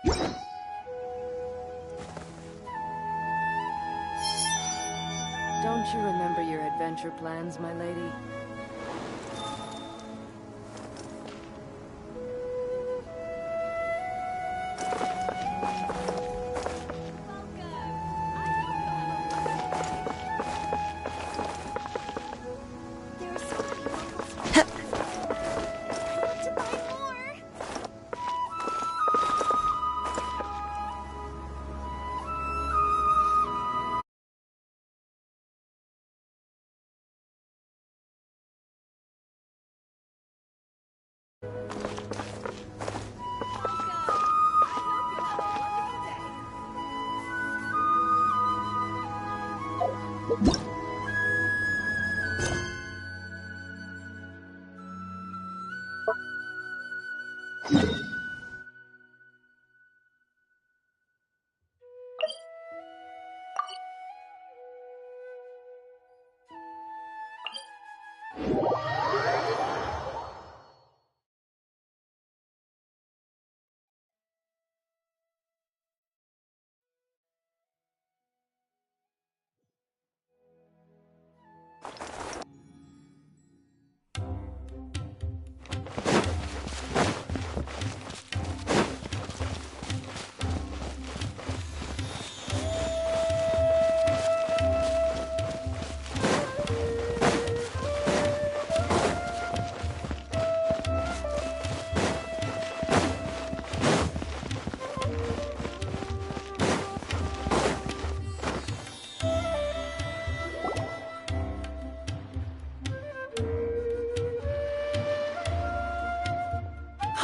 Don't you remember your adventure plans, my lady?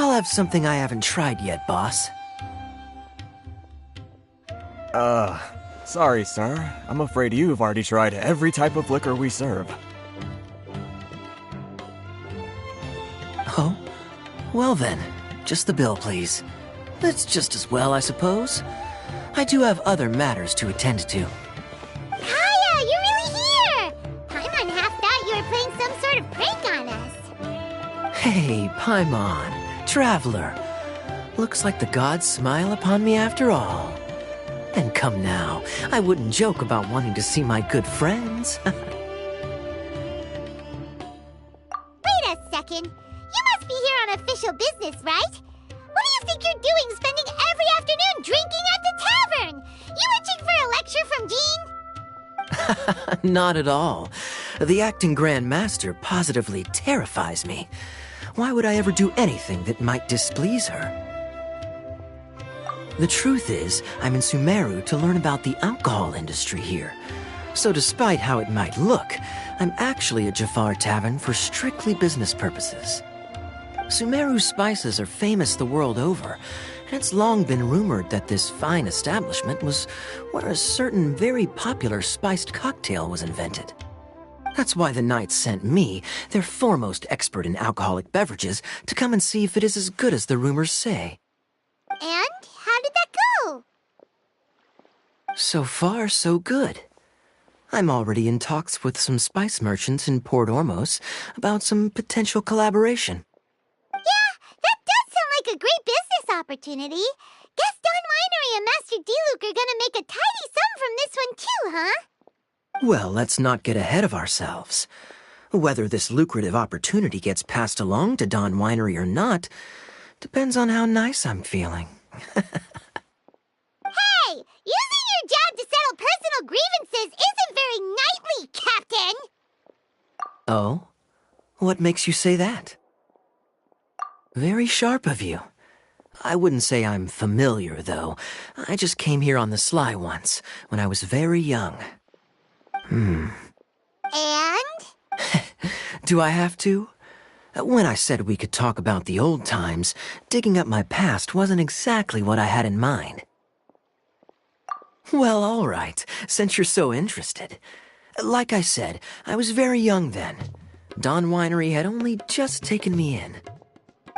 I'll have something I haven't tried yet, boss. Sorry, sir. I'm afraid you've already tried every type of liquor we serve. Oh? Well then, just the bill, please. That's just as well, I suppose. I do have other matters to attend to. Kaya, you're really here! Paimon half thought you were playing some sort of prank on us. Hey, Paimon, traveler. Looks like the gods smile upon me after all. And come now, I wouldn't joke about wanting to see my good friends. Wait a second. You must be here on official business, right? What do you think you're doing spending every afternoon drinking at the tavern? You itching for a lecture from Jean? Not at all. The acting Grand Master positively terrifies me. Why would I ever do anything that might displease her? The truth is, I'm in Sumeru to learn about the alcohol industry here. So despite how it might look, I'm actually at Jafar Tavern for strictly business purposes. Sumeru's spices are famous the world over, and it's long been rumored that this fine establishment was where a certain very popular spiced cocktail was invented. That's why the knights sent me, their foremost expert in alcoholic beverages, to come and see if it is as good as the rumors say. And how did that go? So far, so good. I'm already in talks with some spice merchants in Port Ormos about some potential collaboration. Yeah, that does sound like a great business opportunity. Guess Don Winery and Master D-Luke are gonna make a tidy sum from this one too, huh? Well, let's not get ahead of ourselves. Whether this lucrative opportunity gets passed along to Don Winery or not depends on how nice I'm feeling. Hey! Using your job to settle personal grievances isn't very knightly, Captain! Oh? What makes you say that? Very sharp of you. I wouldn't say I'm familiar, though. I just came here on the sly once, when I was very young. And? Do I have to? When I said we could talk about the old times, digging up my past wasn't exactly what I had in mind. Well, all right, since you're so interested. Like I said, I was very young then. Don Winery had only just taken me in.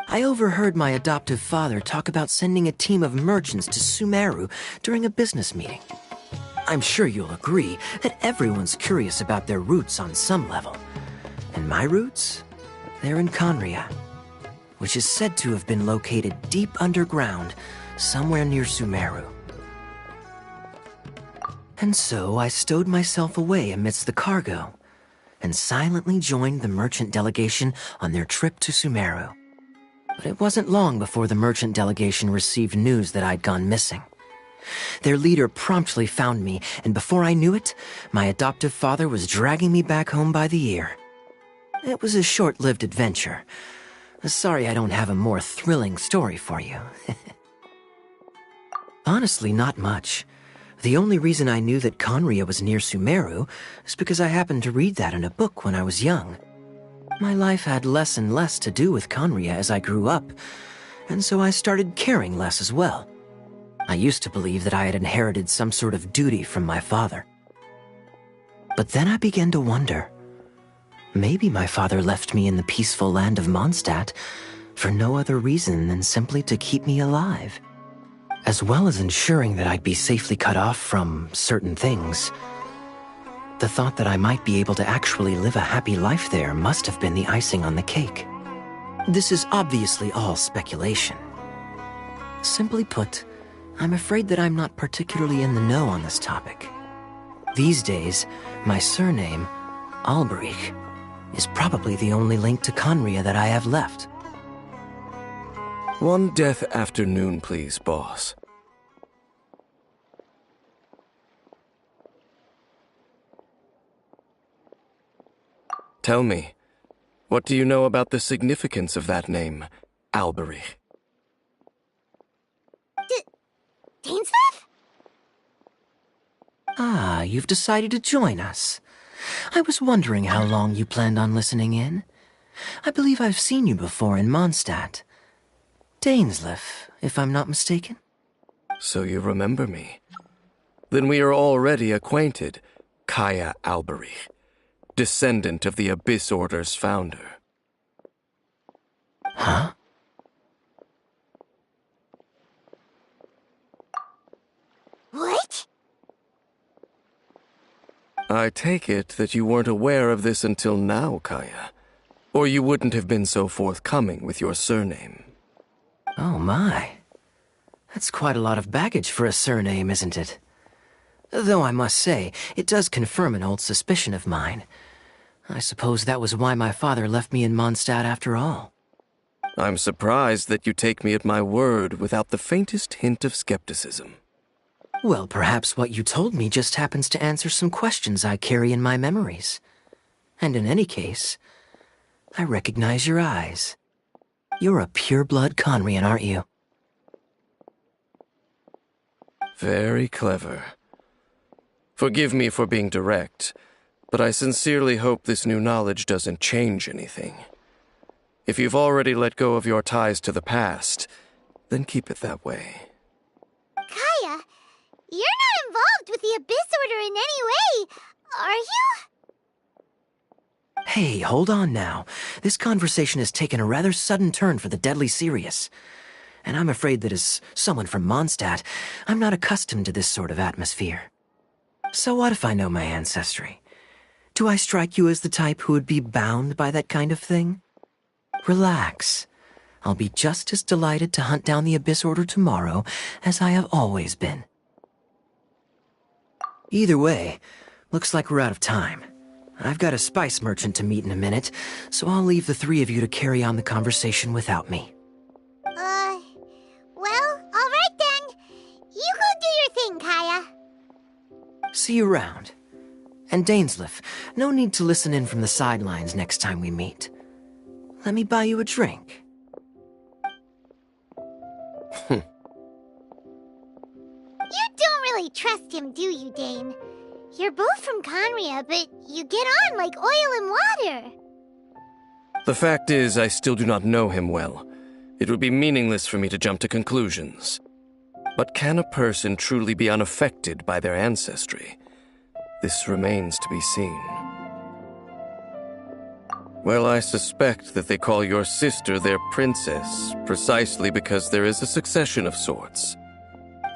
I overheard my adoptive father talk about sending a team of merchants to Sumeru during a business meeting. I'm sure you'll agree that everyone's curious about their roots on some level. And my roots? They're in Conria, which is said to have been located deep underground, somewhere near Sumeru. And so I stowed myself away amidst the cargo, and silently joined the merchant delegation on their trip to Sumeru. But it wasn't long before the merchant delegation received news that I'd gone missing. Their leader promptly found me, and before I knew it, my adoptive father was dragging me back home by the ear. It was a short-lived adventure. Sorry I don't have a more thrilling story for you. Honestly, not much. The only reason I knew that Conria was near Sumeru is because I happened to read that in a book when I was young. My life had less and less to do with Conria as I grew up, and so I started caring less as well. I used to believe that I had inherited some sort of duty from my father. But then I began to wonder. Maybe my father left me in the peaceful land of Mondstadt for no other reason than simply to keep me alive. As well as ensuring that I'd be safely cut off from certain things. The thought that I might be able to actually live a happy life there must have been the icing on the cake. This is obviously all speculation. Simply put, I'm afraid that I'm not particularly in the know on this topic. These days, my surname, Alberich, is probably the only link to Conria that I have left. One death afternoon, please, boss. Tell me, what do you know about the significance of that name, Alberich? Dainsleif? Ah, you've decided to join us. I was wondering how long you planned on listening in. I believe I've seen you before in Mondstadt. Dainsleif, if I'm not mistaken. So you remember me. Then we are already acquainted, Kaya Alberich, descendant of the Abyss Order's founder. Huh? What? I take it that you weren't aware of this until now, Kaya. Or you wouldn't have been so forthcoming with your surname. Oh my. That's quite a lot of baggage for a surname, isn't it? Though I must say, it does confirm an old suspicion of mine. I suppose that was why my father left me in Mondstadt after all. I'm surprised that you take me at my word without the faintest hint of skepticism. Well, perhaps what you told me just happens to answer some questions I carry in my memories. And in any case, I recognize your eyes. You're a pure-blood Conrian, aren't you? Very clever. Forgive me for being direct, but I sincerely hope this new knowledge doesn't change anything. If you've already let go of your ties to the past, then keep it that way. Kaya, you're not involved with the Abyss Order in any way, are you? Hey, hold on now. This conversation has taken a rather sudden turn for the deadly serious. And I'm afraid that as someone from Mondstadt, I'm not accustomed to this sort of atmosphere. So what if I know my ancestry? Do I strike you as the type who would be bound by that kind of thing? Relax. I'll be just as delighted to hunt down the Abyss Order tomorrow as I have always been. Either way, looks like we're out of time. I've got a spice merchant to meet in a minute, so I'll leave the three of you to carry on the conversation without me. Well, alright then. You go do your thing, Kaya. See you around. And Dainsleif, no need to listen in from the sidelines next time we meet. Let me buy you a drink. You don't really trust him, do you, Dane? You're both from Conria, but you get on like oil and water. The fact is, I still do not know him well. It would be meaningless for me to jump to conclusions. But can a person truly be unaffected by their ancestry? This remains to be seen. Well, I suspect that they call your sister their princess, precisely because there is a succession of sorts.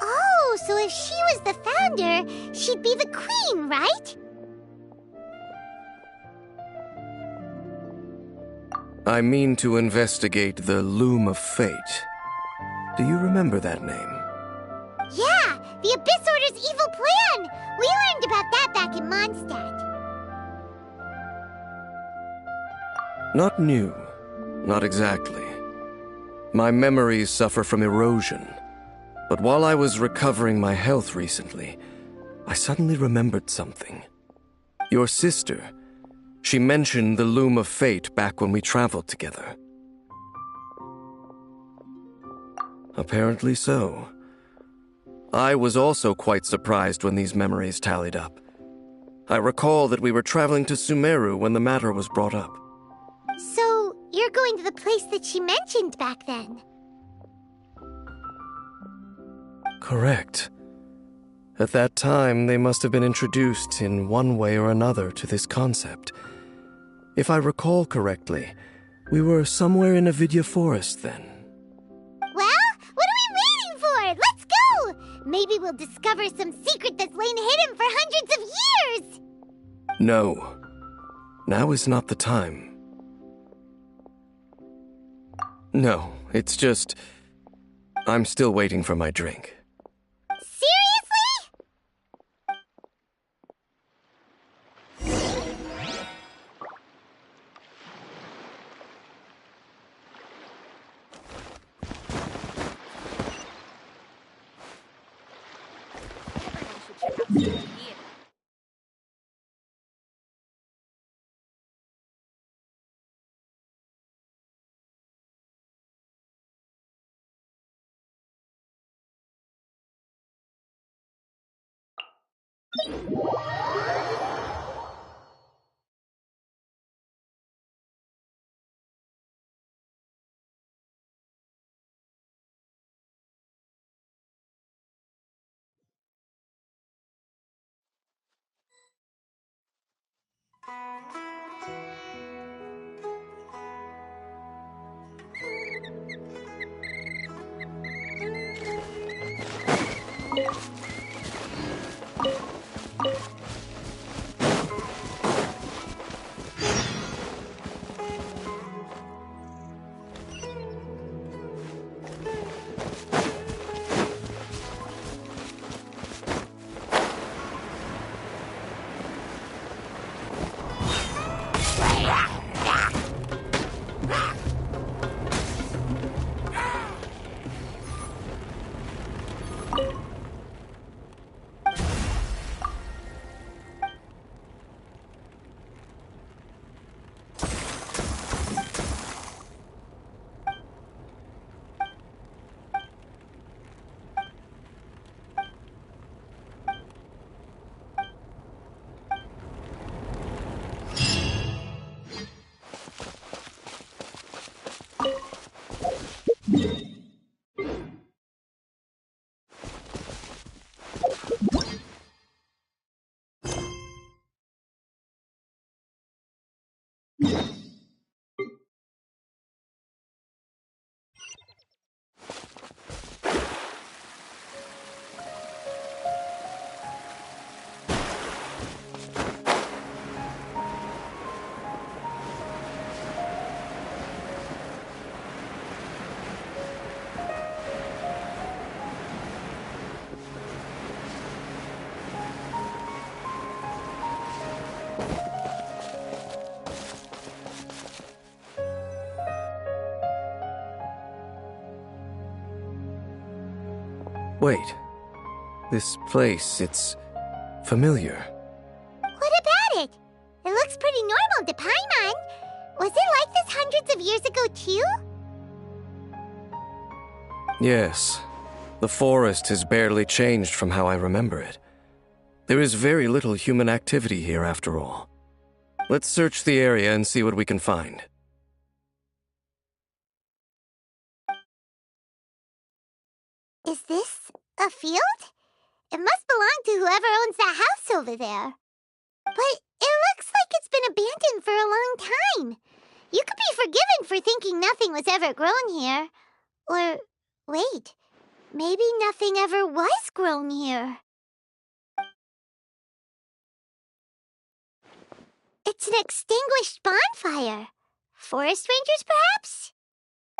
Oh, so if she was the founder, she'd be the queen, right? I mean to investigate the loom of fate. Do you remember that name? Yeah, the Abyss Order's evil plan! We learned about that back in Mondstadt. Not new. Not exactly. My memories suffer from erosion. But while I was recovering my health recently, I suddenly remembered something. Your sister. She mentioned the Loom of Fate back when we traveled together. Apparently so. I was also quite surprised when these memories tallied up. I recall that we were traveling to Sumeru when the matter was brought up. So, you're going to the place that she mentioned back then? Correct. At that time, they must have been introduced in one way or another to this concept. If I recall correctly, we were somewhere in Avidya Forest then. Well, what are we waiting for? Let's go! Maybe we'll discover some secret that's lain hidden for hundreds of years! No. Now is not the time. No, it's just... I'm still waiting for my drink. Seriously? Wait. This place, it's familiar. What about it? It looks pretty normal to Paimon. Was it like this hundreds of years ago, too? Yes. The forest has barely changed from how I remember it. There is very little human activity here, after all. Let's search the area and see what we can find. Is this a field? It must belong to whoever owns that house over there. But it looks like it's been abandoned for a long time. You could be forgiven for thinking nothing was ever grown here. Or, wait, maybe nothing ever was grown here. It's an extinguished bonfire. Forest rangers, perhaps?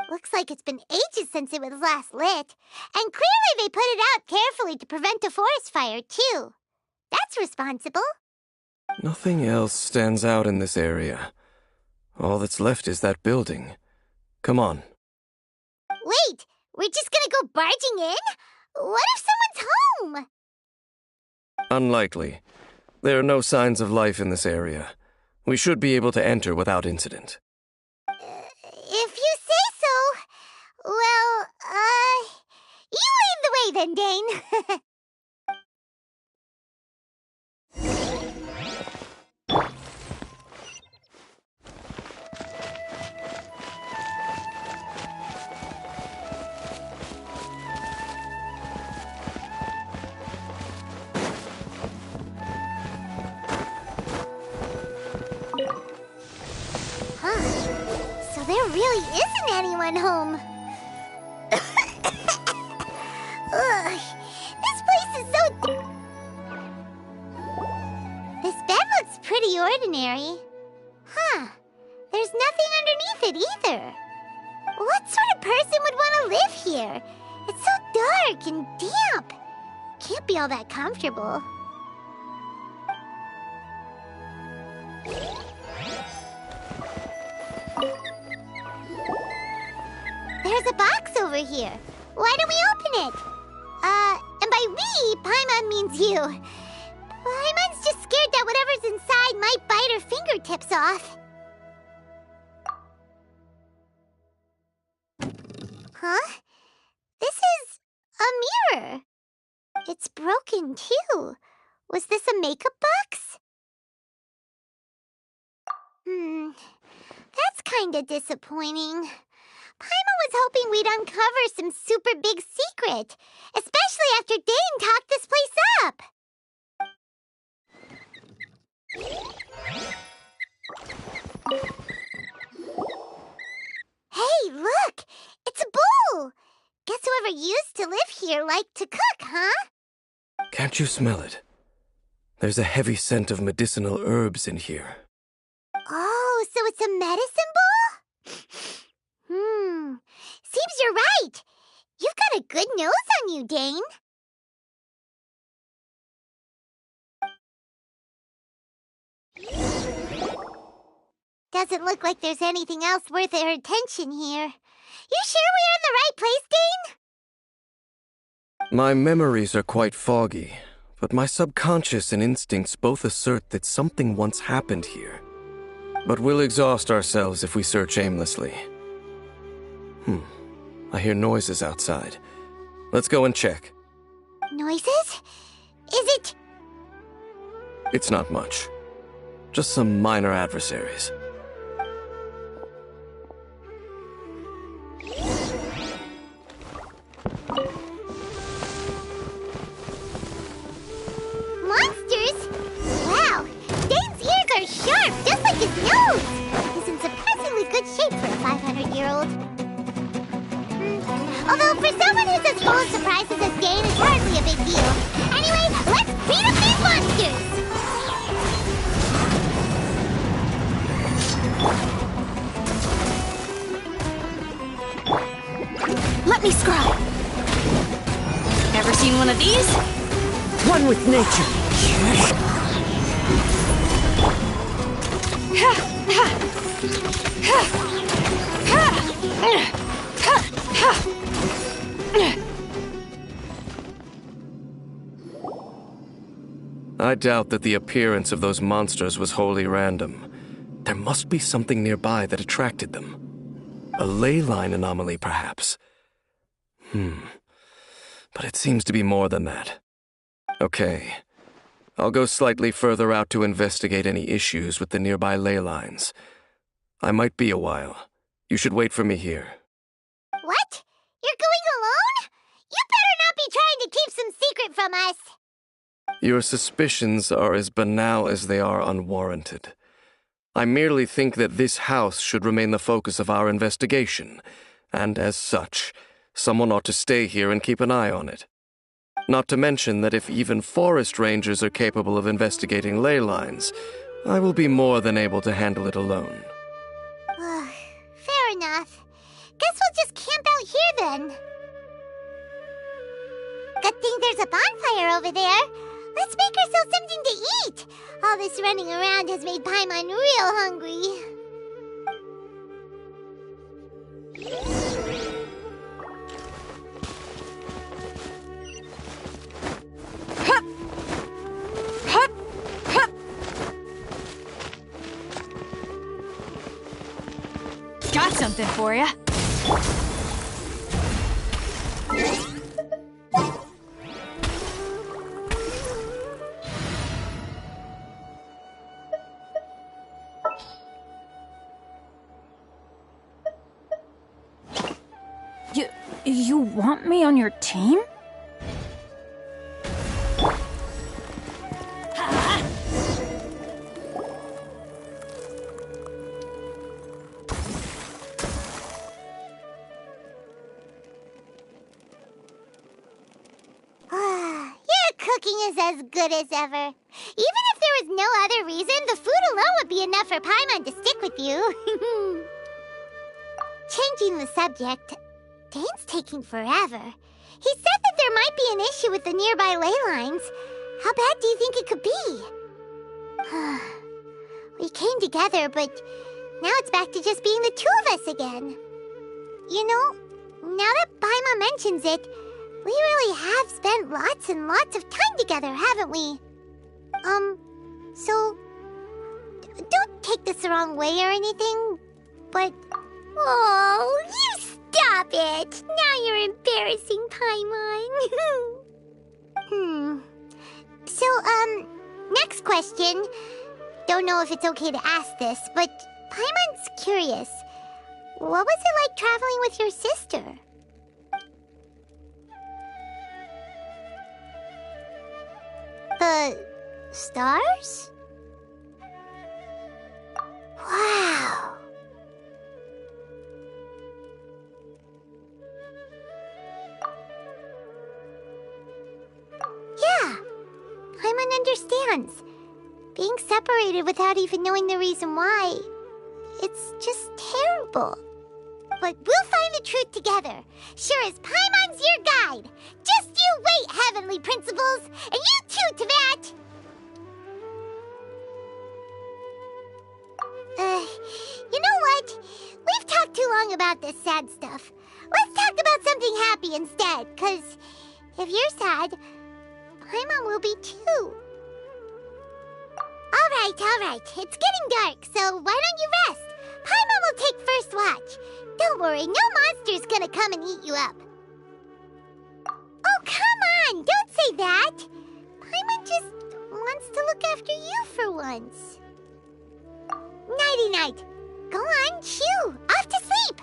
Looks like it's been ages since it was last lit. And clearly they put it out carefully to prevent a forest fire, too. That's responsible. Nothing else stands out in this area. All that's left is that building. Come on. Wait, we're just gonna go barging in? What if someone's home? Unlikely. There are no signs of life in this area. We should be able to enter without incident. If you say so. Well, you lead the way then, Dane. So there really isn't anyone home. Ugh, this place is so... This bed looks pretty ordinary. Huh. There's nothing underneath it either. What sort of person would want to live here? It's so dark and damp. Can't be all that comfortable. There's a box over here. Why don't we open it? And by we, Paimon means you. Paimon's just scared that whatever's inside might bite her fingertips off. Huh? This is a mirror. It's broken, too. Was this a makeup box? That's kinda disappointing. Paimon was hoping we'd uncover some super big secret, especially after Dane talked this place up. Hey, look! It's a bowl! Guess whoever used to live here liked to cook, huh? Can't you smell it? There's a heavy scent of medicinal herbs in here. Oh, so it's a medicine bowl? Seems you're right. You've got a good nose on you, Dane. Doesn't look like there's anything else worth our attention here. You sure we're in the right place, Dane? My memories are quite foggy, but my subconscious and instincts both assert that something once happened here. But we'll exhaust ourselves if we search aimlessly. I hear noises outside. Let's go and check. Noises? Is it... It's not much. Just some minor adversaries. Monsters? Wow, Dane's ears are sharp, just like his nose. He's in surprisingly good shape for a 500-year-old. Although for someone who's as full of surprises as Dane, it's hardly a big deal. Anyway, let's beat up these monsters! Let me scry. Ever seen one of these? One with nature. I doubt that the appearance of those monsters was wholly random. There must be something nearby that attracted them. A ley line anomaly, perhaps. But it seems to be more than that. Okay. I'll go slightly further out to investigate any issues with the nearby ley lines. I might be a while. You should wait for me here. What? You're going alone? You better not be trying to keep some secret from us. Your suspicions are as banal as they are unwarranted. I merely think that this house should remain the focus of our investigation, and as such, someone ought to stay here and keep an eye on it. Not to mention that if even forest rangers are capable of investigating ley lines, I will be more than able to handle it alone. Fair enough. Guess we'll just camp out here then. Good thing there's a bonfire over there. Let's make ourselves something to eat. All this running around has made Paimon real hungry. Got something for ya. You want me on your team? Is as good as ever. Even if there was no other reason, the food alone would be enough for Paimon to stick with you. Changing the subject, Dane's taking forever. He said that there might be an issue with the nearby ley lines. How bad do you think it could be? We came together, but now it's back to just being the two of us again. You know, now that Paimon mentions it, we really have spent lots and lots of time together, haven't we? So... don't take this the wrong way or anything, but... Oh, you stop it! Now you're embarrassing, Paimon. So, next question. Don't know if it's okay to ask this, but Paimon's curious. What was it like traveling with your sister? The stars? Wow. Yeah, Paimon understands. Being separated without even knowing the reason why, it's just terrible. But we'll find the truth together. Sure as Paimon's your guide. Just you wait, Heavenly Principles! And you too, Teyvat! You know what? We've talked too long about this sad stuff. Let's talk about something happy instead, 'cause if you're sad, Paimon will be too. Alright. It's getting dark, so why don't you rest? Paimon will take first watch. Don't worry, no monster's gonna come and eat you up. Oh, come on! Don't say that! Paimon just wants to look after you for once. Nighty-night. Go on, chew. Off to sleep.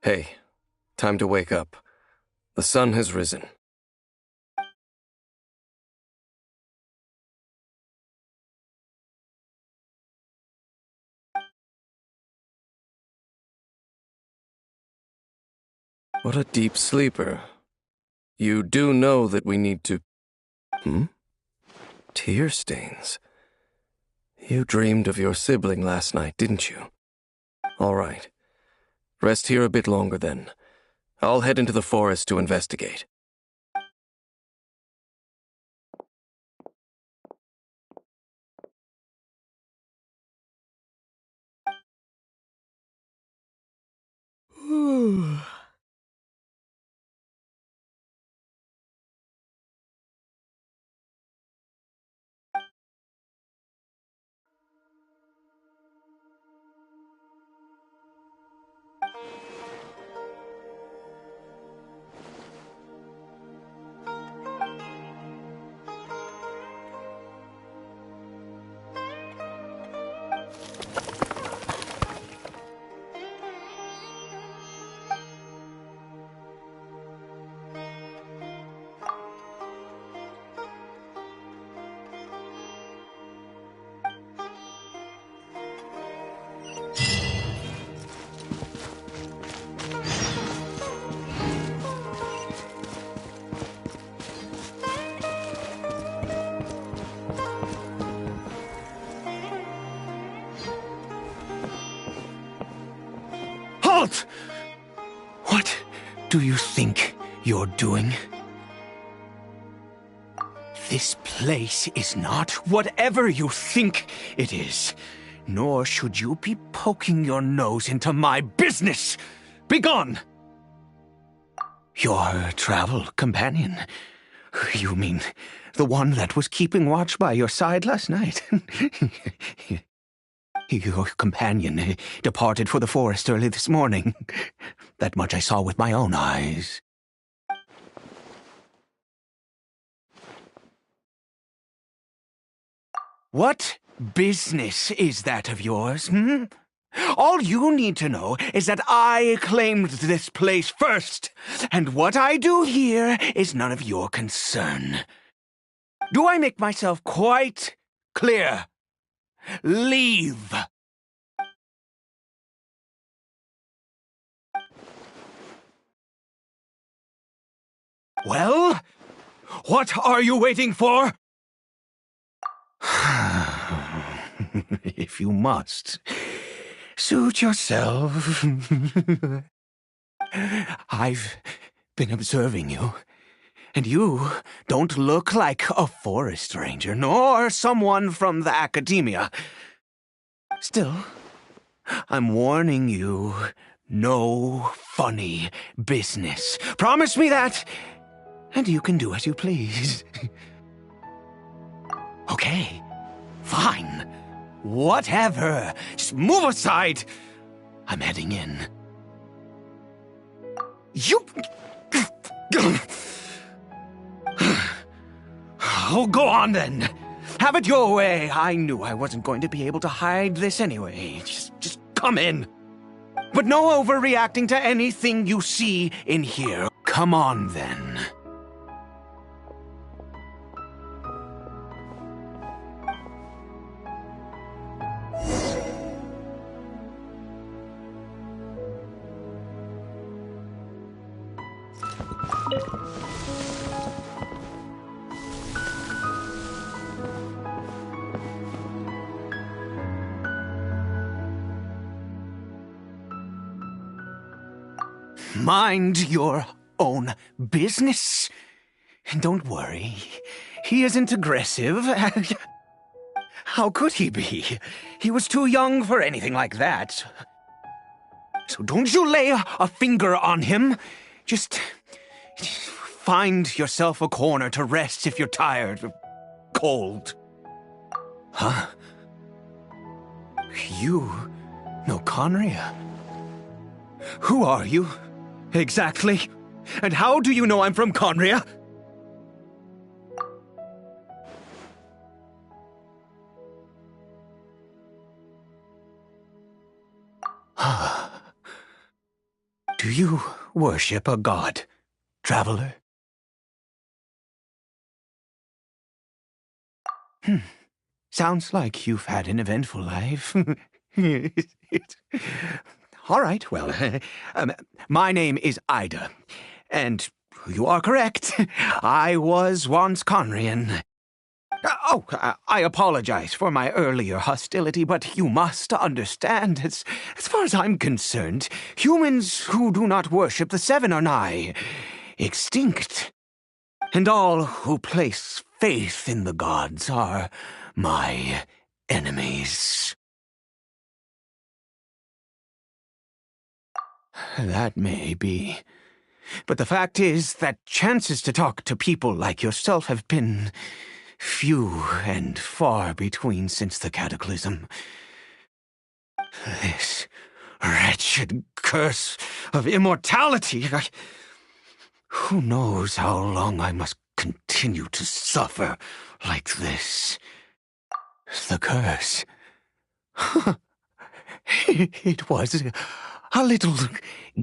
Hey, time to wake up. The sun has risen. What a deep sleeper. You do know that we need to... Tear stains. You dreamed of your sibling last night, didn't you? All right. Rest here a bit longer, then. I'll head into the forest to investigate. Halt! What do you think you're doing? This place is not whatever you think it is. Nor should you be poking your nose into my business. Begone! Your travel companion. You mean the one that was keeping watch by your side last night? Your companion departed for the forest early this morning. That much I saw with my own eyes. What business is that of yours, All you need to know is that I claimed this place first, and what I do here is none of your concern. Do I make myself quite clear? Leave! Well, what are you waiting for? If you must, suit yourself. I've been observing you, and you don't look like a forest ranger, nor someone from the academia. Still, I'm warning you, no funny business. Promise me that, and you can do as you please. Okay, fine. Whatever. Just move aside. I'm heading in. You... Oh, go on then. Have it your way. I knew I wasn't going to be able to hide this anyway. Just come in. But no overreacting to anything you see in here. Come on then. Mind your own business. Don't worry. He isn't aggressive. How could he be? He was too young for anything like that. So don't you lay a finger on him. Just find yourself a corner to rest if you're tired or cold. Huh? You know Conria? Who are you? Exactly. And how do you know I'm from Conria? Do you worship a god, traveler? Sounds like you've had an eventful life. All right, well, my name is Ida, and you are correct. I was once Conrian. I apologize for my earlier hostility, but you must understand, as far as I'm concerned, humans who do not worship the Seven are nigh extinct. And all who place faith in the gods are my enemies. That may be. But the fact is that chances to talk to people like yourself have been few and far between since the cataclysm. This wretched curse of immortality. Who knows how long I must continue to suffer like this? The curse. It was a little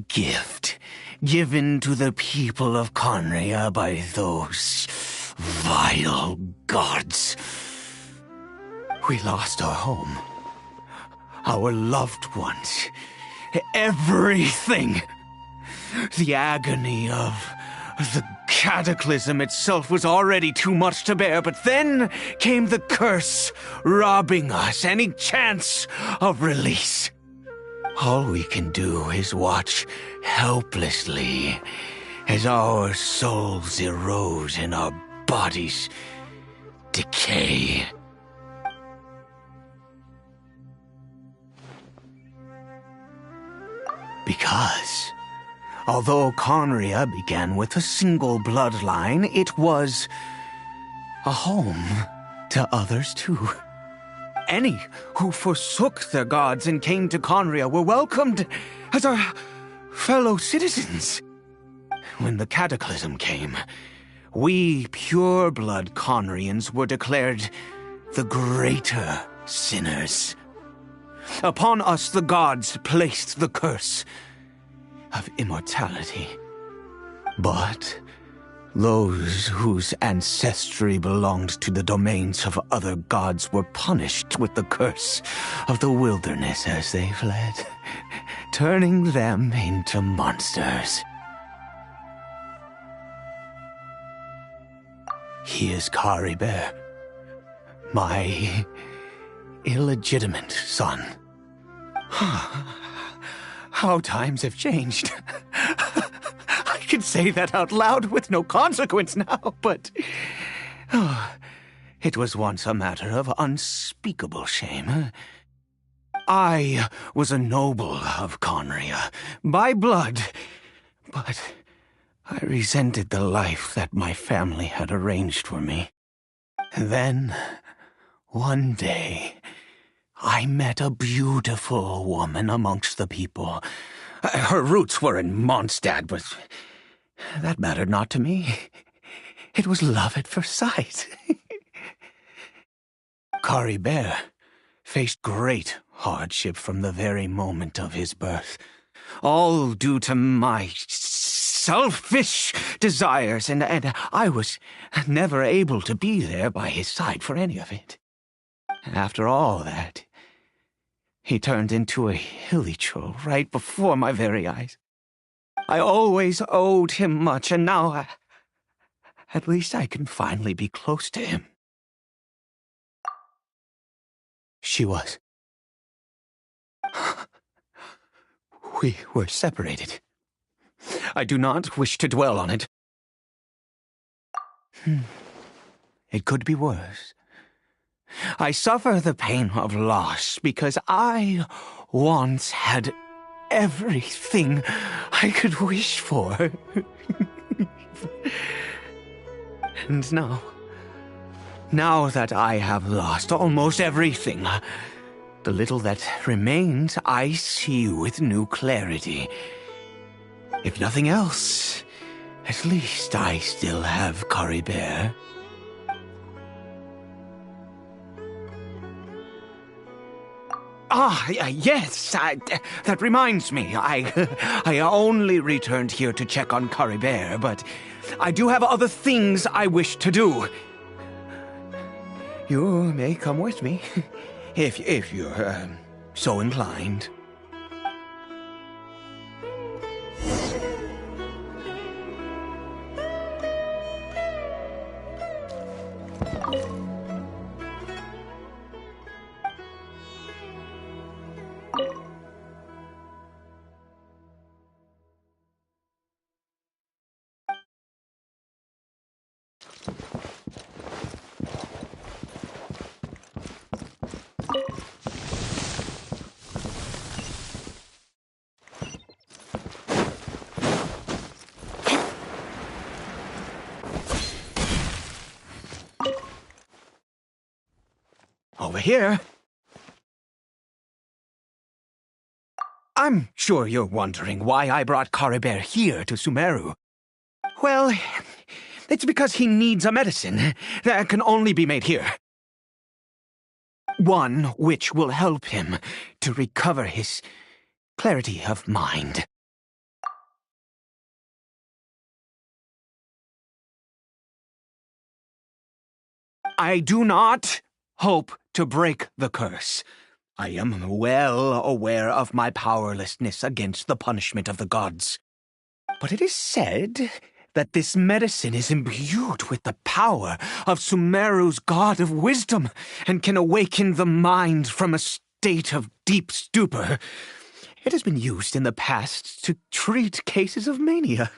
gift given to the people of Conria by those vile gods. We lost our home, our loved ones, everything. The agony of the cataclysm itself was already too much to bear, but then came the curse, robbing us any chance of release. All we can do is watch helplessly as our souls erode and our bodies decay. Because, although Conria began with a single bloodline, it was a home to others too. Any who forsook their gods and came to Conria were welcomed as our fellow citizens. When the cataclysm came, we pure-blood Conrians were declared the greater sinners. Upon us the gods placed the curse of immortality. But those whose ancestry belonged to the domains of other gods were punished with the curse of the wilderness as they fled, turning them into monsters. He is CARIBERT, my illegitimate son. How times have changed. I can say that out loud with no consequence now, but it was once a matter of unspeakable shame. I was a noble of Conria, by blood, but I resented the life that my family had arranged for me. And then, one day, I met a beautiful woman amongst the people. Her roots were in Mondstadt, but that mattered not to me. It was love at first sight. CARIBERT faced great hardship from the very moment of his birth, all due to my selfish desires, and I was never able to be there by his side for any of it. After all that, he turned into a hilly troll right before my very eyes. I always owed him much, and now at least I can finally be close to him. She was. We were separated. I do not wish to dwell on it. It could be worse. I suffer the pain of loss because I once had everything I could wish for. And now that I have lost almost everything, the little that remains I see with new clarity. If nothing else, at least I still have CARIBERT. Yes, that reminds me. I only returned here to check on CARIBERT, but I do have other things I wish to do. You may come with me, if you're so inclined. Over here. I'm sure you're wondering why I brought CARIBERT here to Sumeru. Well, it's because he needs a medicine that can only be made here. One which will help him to recover his clarity of mind. I do not hope to break the curse. I am well aware of my powerlessness against the punishment of the gods. But it is said that this medicine is imbued with the power of Sumeru's god of wisdom and can awaken the mind from a state of deep stupor. It has been used in the past to treat cases of mania.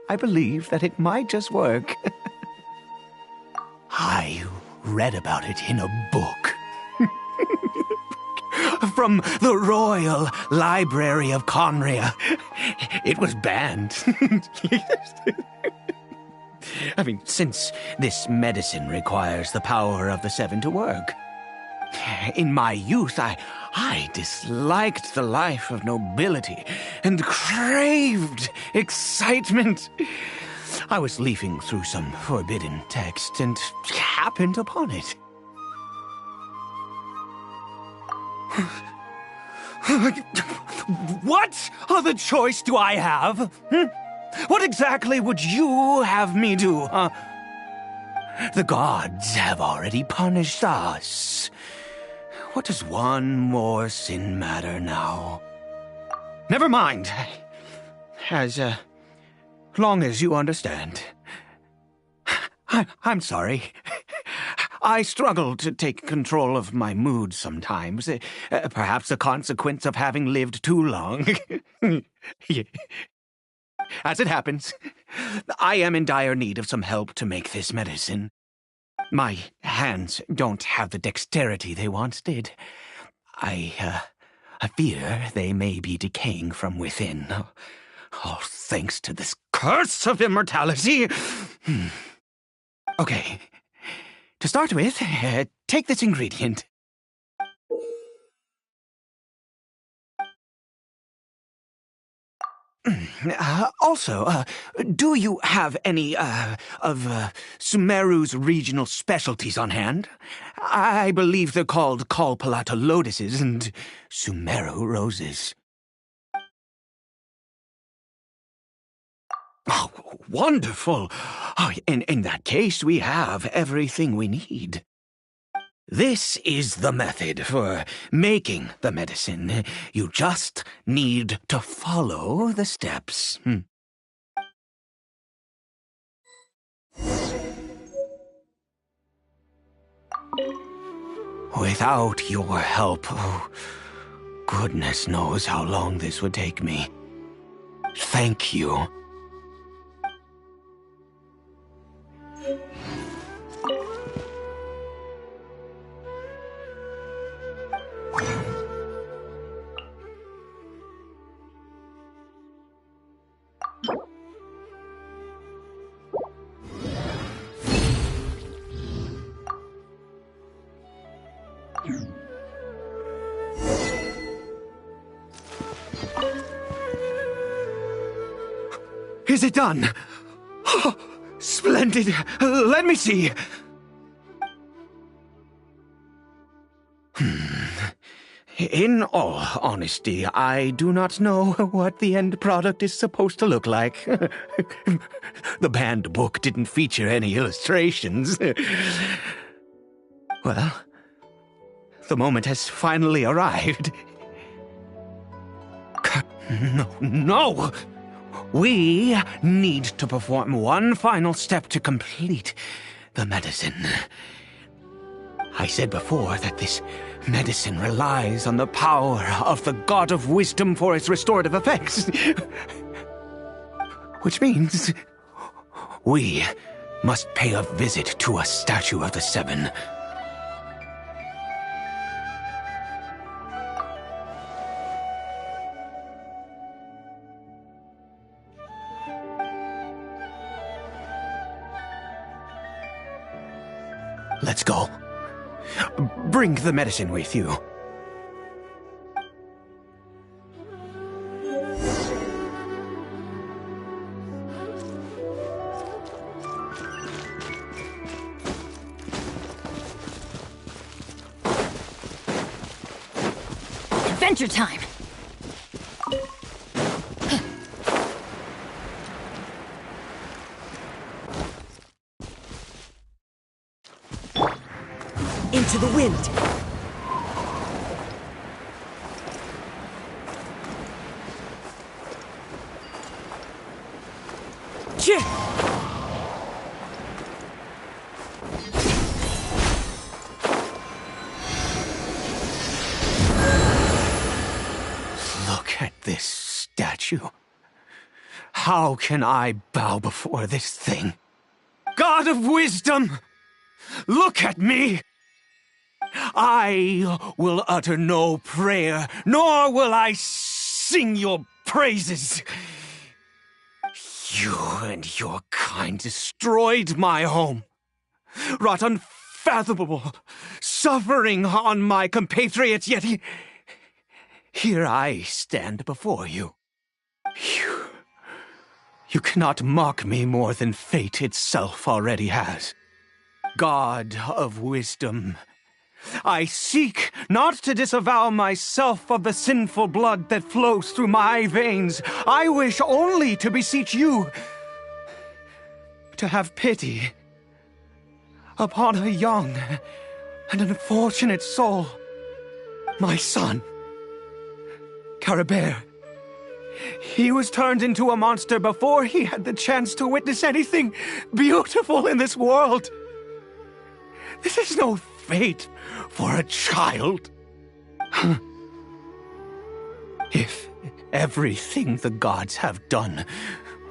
I believe that it might just work. I read about it in a book. From the Royal Library of Conria. It was banned. I mean, since this medicine requires the power of the Seven to work. In my youth, I disliked the life of nobility and craved excitement. I was leafing through some forbidden text and happened upon it. What other choice do I have? What exactly would you have me do, huh? The gods have already punished us. What does one more sin matter now? Never mind. As long as you understand. I'm sorry. I struggle to take control of my mood sometimes. Perhaps a consequence of having lived too long. As it happens, I am in dire need of some help to make this medicine. My hands don't have the dexterity they once did. I fear they may be decaying from within. Oh, thanks to this curse of immortality. Okay. To start with, take this ingredient. Also, do you have any, of Sumeru's regional specialties on hand? I believe they're called Kalpalata lotuses and Sumeru roses. Oh, wonderful! Oh, in that case, we have everything we need. This is the method for making the medicine. You just need to follow the steps. Without your help, oh, goodness knows how long this would take me. Thank you. Is it done? Oh, splendid. Let me see. In all honesty, I do not know what the end product is supposed to look like. The banned book didn't feature any illustrations. Well, the moment has finally arrived. No! We need to perform one final step to complete the medicine. I said before that this medicine relies on the power of the God of Wisdom for its restorative effects. Which means we must pay a visit to a statue of the Seven. Let's go. Bring the medicine with you. Adventure time! Into the wind! at this statue. How can I bow before this thing? God of wisdom, look at me! I will utter no prayer, nor will I sing your praises. You and your kind destroyed my home, wrought unfathomable suffering on my compatriots, yet here I stand before you. You cannot mock me more than fate itself already has. God of wisdom, I seek not to disavow myself of the sinful blood that flows through my veins. I wish only to beseech you to have pity upon a young and unfortunate soul. My son, CARIBERT. He was turned into a monster before he had the chance to witness anything beautiful in this world. This is no fate for a child. If everything the gods have done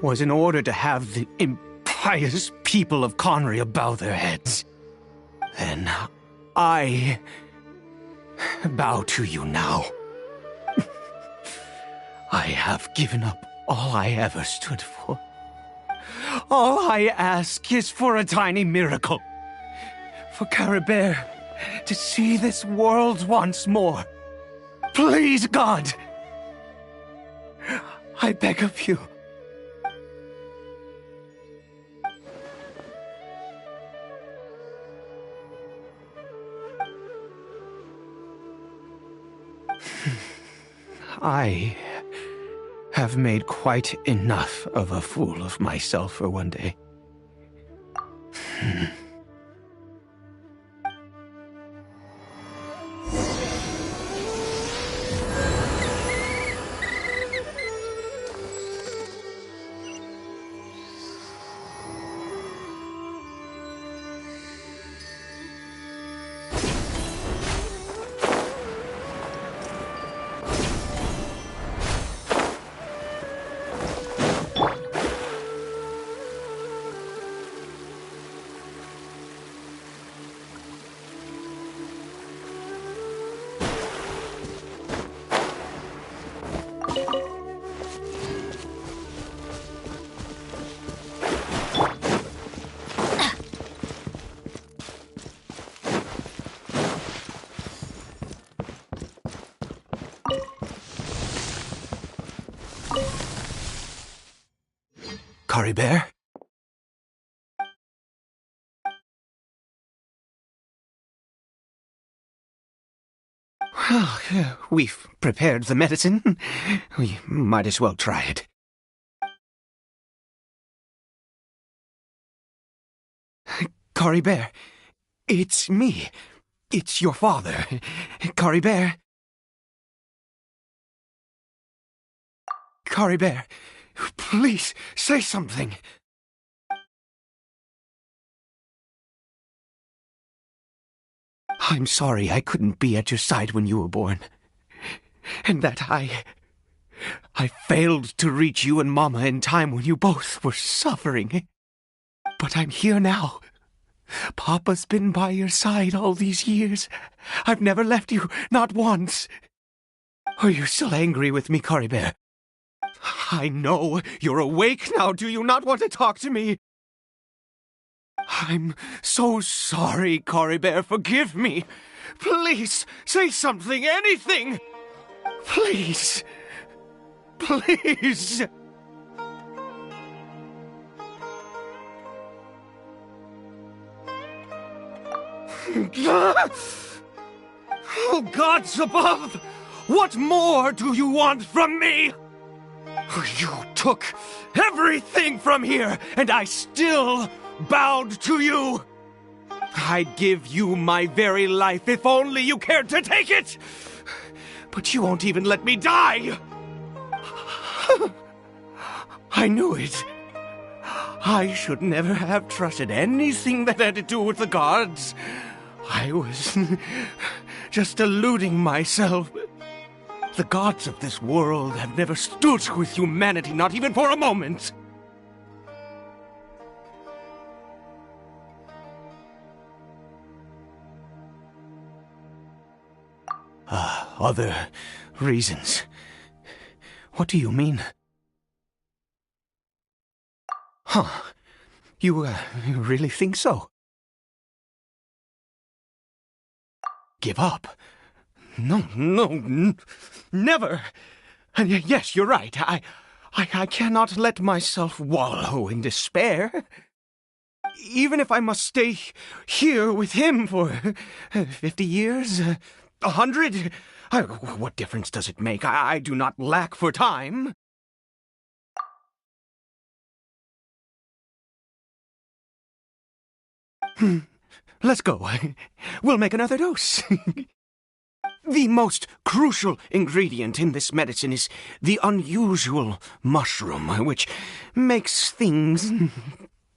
was in order to have the impious people of Conria bow their heads, then I bow to you now. I have given up all I ever stood for. All I ask is for a tiny miracle. For CARIBERT to see this world once more. Please, God! I beg of you. I have made quite enough of a fool of myself for one day. CARIBERT? Well, we've prepared the medicine. We might as well try it. CARIBERT, it's me. It's your father. CARIBERT. CARIBERT, please say something. I'm sorry I couldn't be at your side when you were born. And that I failed to reach you and Mama in time when you both were suffering. But I'm here now. Papa's been by your side all these years. I've never left you, not once. Are you still angry with me, CARIBERT? I know you're awake now. Do you not want to talk to me? I'm so sorry, CARIBERT. Forgive me. Please, say something, anything. Please. Please. Oh, gods above! What more do you want from me? You took everything from here, and I still bowed to you. I'd give you my very life if only you cared to take it. But you won't even let me die. I knew it. I should never have trusted anything that had to do with the gods. I was just deluding myself. The gods of this world have never stood with humanity, not even for a moment. Other reasons. What do you mean? Huh. You really think so? Give up? No, never! And yes, you're right. I cannot let myself wallow in despair. Even if I must stay here with him for 50 years, 100, what difference does it make? I do not lack for time. Let's go. We'll make another dose. The most crucial ingredient in this medicine is the unusual mushroom, which makes things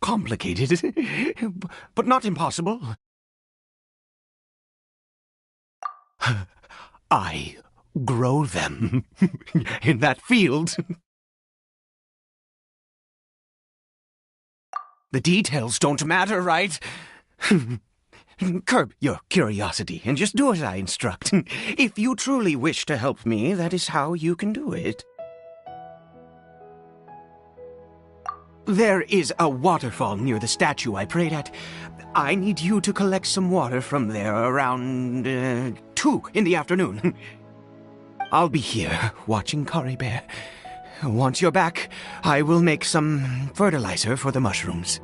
complicated, but not impossible. I grow them in that field. The details don't matter, right? Curb your curiosity and just do as I instruct. If you truly wish to help me, that is how you can do it. There is a waterfall near the statue I prayed at. I need you to collect some water from there around 2 in the afternoon. I'll be here watching CARIBERT. Once you're back, I will make some fertilizer for the mushrooms.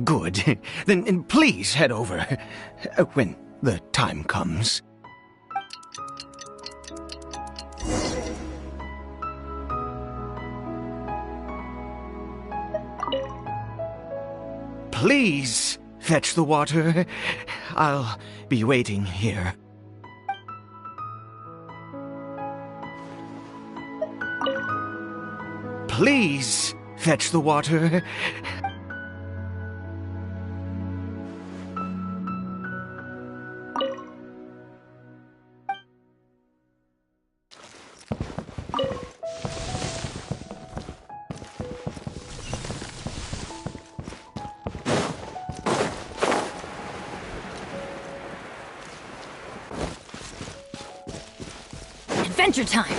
Good. Then please head over when the time comes. Please fetch the water. I'll be waiting here. Please fetch the water. Adventure time!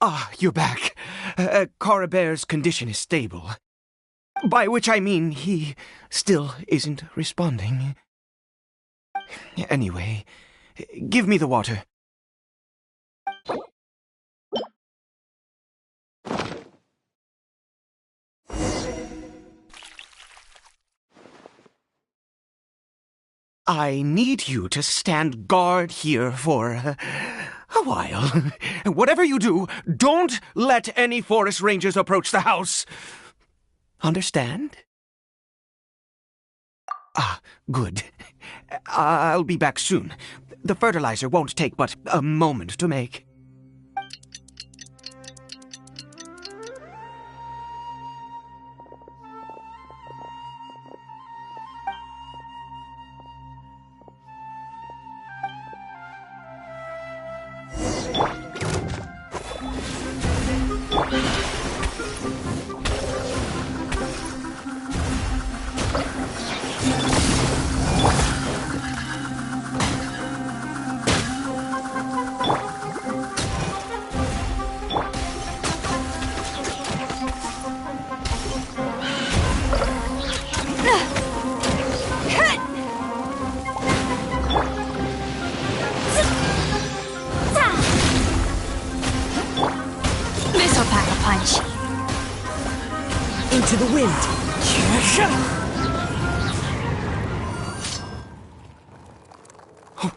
Ah, you're back. CARIBERT's condition is stable. By which I mean he still isn't responding. Anyway, give me the water. I need you to stand guard here for a while. Whatever you do, don't let any forest rangers approach the house. Understand? Ah, good. I'll be back soon. The fertilizer won't take but a moment to make.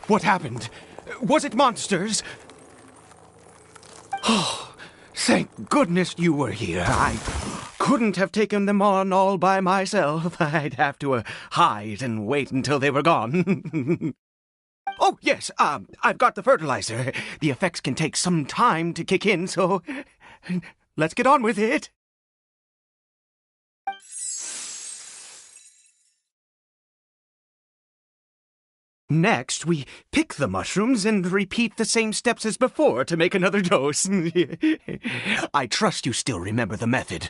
What happened? Was it monsters? Oh, thank goodness you were here. I couldn't have taken them on all by myself. I'd have to hide and wait until they were gone. Oh, yes, I've got the fertilizer. The effects can take some time to kick in, so let's get on with it. Next, we pick the mushrooms and repeat the same steps as before to make another dose. I trust you still remember the method.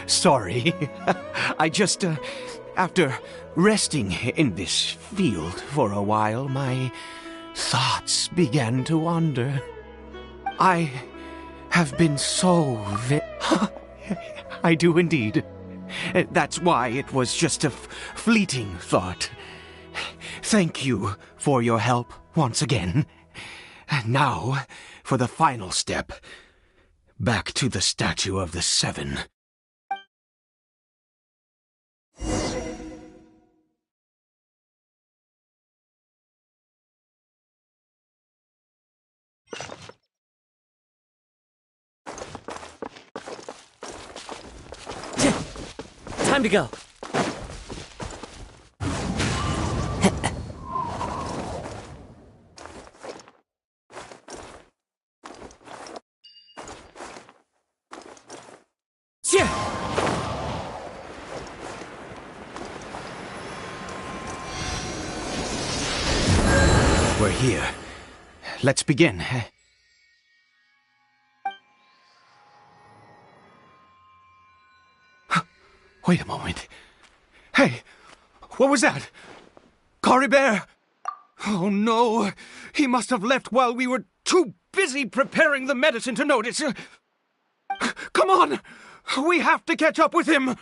Sorry. I just, after resting in this field for a while, my thoughts began to wander. I have been so I do indeed. That's why it was just a fleeting thought. Thank you for your help once again. Now, for the final step. Back to the Statue of the Seven. Time to go. We're here. Let's begin. Wait a moment. Hey, what was that? CARIBERT! Oh no, he must have left while we were too busy preparing the medicine to notice. Come on, we have to catch up with him.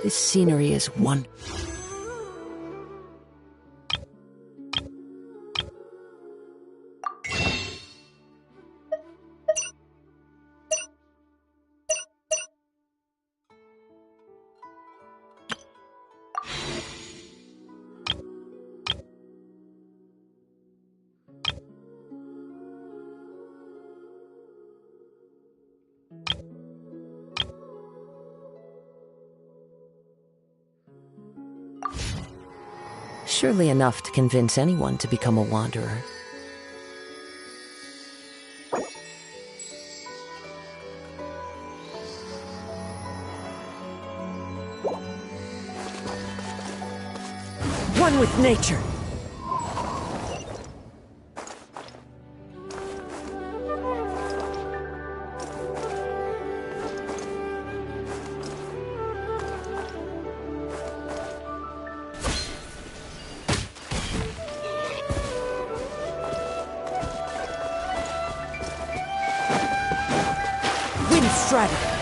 This scenery is wonderful. Surely enough to convince anyone to become a wanderer. One with nature. strategy.